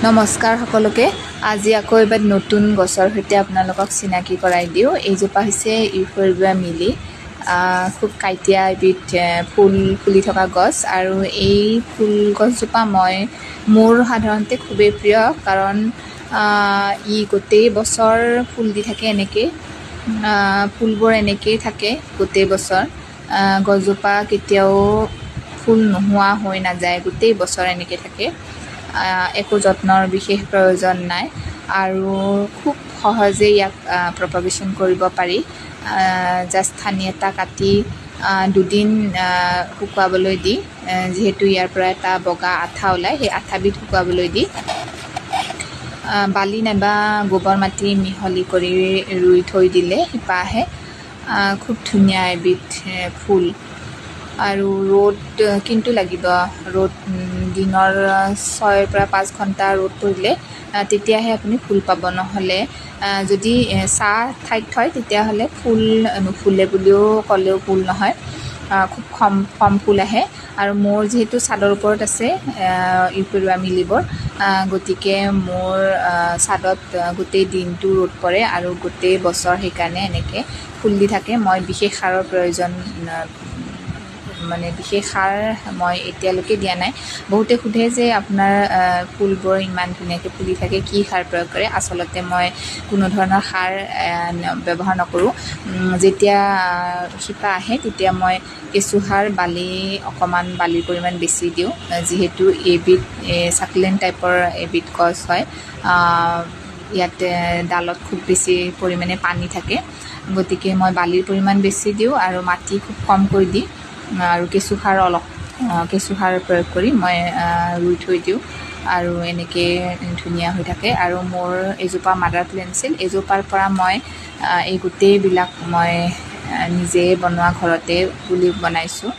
নমস্কাৰ সকলোকে। আজি আকৌ এবাৰ নতুন গছৰ সৈতে আপোনালোকক চিনাকি কৰাই দিওঁ। এইজোপা হৈছে ইউফৰবিয়া মিলি, খুব কাইটিয়া এবিধ ফুল ফুলি থকা গছ। আৰু এই ফুল গছজোপা মোৰ সাধাৰণতে খুবেই প্ৰিয়, কাৰণ ই গোটেই বছৰ ফুল দি থাকে। এনেকৈ ফুলবোৰ এনেকৈয়ে থাকে গোটেই বছৰ। গছজোপা কেতিয়াও ফুল নোহোৱা হৈ নাযায়, গোটেই বছৰ এনেকৈ থাকে। একো যত্নৰ বিশেষ প্ৰয়োজন নাই আৰু খুব সহজে ইয়াক প্ৰপাগেশ্যন কৰিব পাৰি। জাষ্ট ঠানি এটা কাটি দুদিন শুকুৱাবলৈ দি, যিহেতু ইয়াৰ পৰা এটা বগা আঠা ওলায়, সেই আঠাবিধ শুকুৱাবলৈ দি বালি নাইবা গোবৰ মাটি মিহলি কৰি ৰুই থৈ দিলে শিপা আহে। খুব ধুনীয়া এবিধ ফুল। আৰু ৰ'দ কিন্তু লাগিব। ৰ'দ দিনৰ 6 পৰা 5 ঘণ্টা ৰ'দ পৰিলে তেতিয়াহে আপুনি ফুল পাব। নহ'লে যদি ছাঁ ঠাইত থয় তেতিয়াহ'লে ফুল নুফুলে বুলিও ক'লেও ভুল নহয়। খুব কম ফুল আহে। আৰু মোৰ যিহেতু ছাদৰ ওপৰত আছে ইউফৰবিয়া মিলিবোৰ, গতিকে মোৰ ছাদত গোটেই দিনটো ৰ'দ পৰে আৰু গোটেই বছৰ সেইকাৰণে এনেকৈ ফুল দি থাকে। মই বিশেষ সাৰৰ প্ৰয়োজন বিশেষ সাৰ মই এতিয়ালৈকে দিয়া নাই। বহুতে সোধে যে আপোনাৰ ফুলবোৰ ইমান ধুনীয়াকৈ ফুলি থাকে, কি সাৰ প্ৰয়োগ কৰে? আচলতে মই কোনো ধৰণৰ সাৰ ব্যৱহাৰ নকৰোঁ। যেতিয়া শিপা আহে তেতিয়া মই কেঁচুসাৰ, অকণমান বালিৰ পৰিমাণ বেছি দিওঁ। যিহেতু এইবিধ চাকুলেণ্ট টাইপৰ এবিধ গছ হয়, ইয়াতে ডালত খুব বেছি পৰিমাণে পানী থাকে, গতিকে মই বালিৰ পৰিমাণ বেছি দিওঁ আৰু মাটি খুব কমকৈ দি আৰু কেঁচুসাৰ প্ৰয়োগ কৰি মই ৰুই থৈ দিওঁ। আৰু এনেকৈ ধুনীয়া হৈ থাকে। আৰু মোৰ এজোপা মাদাৰ প্লেণ্ট আছিল, এজোপাৰ পৰা মই এই গোটেইবিলাক মই নিজে বনোৱা ঘৰতে পুলি বনাইছোঁ।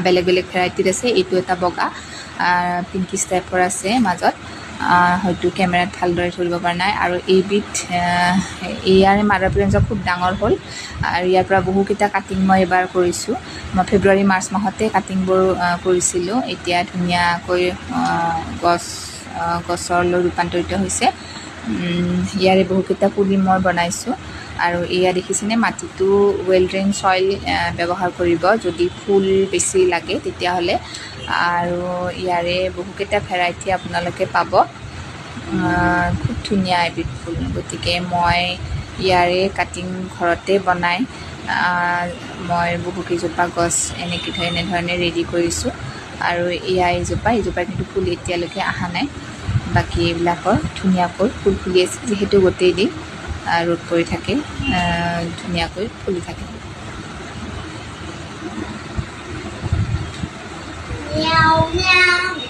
বেলেগ বেলেগ ভেৰাইটিত আছে। এইটো এটা বগা পিংকিছ টাইপৰ আছে মাজত, হয়তো কেমেৰাত ভালদৰে ধৰিব পৰা নাই। আৰু এইবিধ ইয়াৰে মাদাৰ প্লেণ্টছ খুব ডাঙৰ হ'ল আৰু ইয়াৰ পৰা বহুকেইটা কাটিং মই এবাৰ কৰিছোঁ। মই ফেব্ৰুৱাৰী মাৰ্চ মাহতে কাটিংবোৰ কৰিছিলোঁ। এতিয়া ধুনীয়াকৈ গছলৈ ৰূপান্তৰিত হৈছে। ইয়াৰে বহুকেইটা পুলি মই বনাইছোঁ। আৰু এয়া দেখিছেনে, মাটিটো ৱেল ড্ৰেইন চইল ব্যৱহাৰ কৰিব যদি ফুল বেছি লাগে তেতিয়াহ'লে। আৰু ইয়াৰে বহুকেইটা ভেৰাইটি আপোনালোকে পাব। খুব ধুনীয়া এবিধ ফুল, গতিকে মই ইয়াৰে কাটিং ঘৰতে বনাই মই বহুকেইজোপা গছ এনেধৰণে ৰেডি কৰিছোঁ। আৰু এইজোপা কিন্তু ফুল এতিয়ালৈকে অহা নাই। বাকী এইবিলাকৰ ধুনীয়াকৈ ফুল ফুলি আছে, যিহেতু গোটেই দিন ৰ'দ পৰি থাকে, ধুনীয়াকৈ ফুলি থাকে। Meow meow.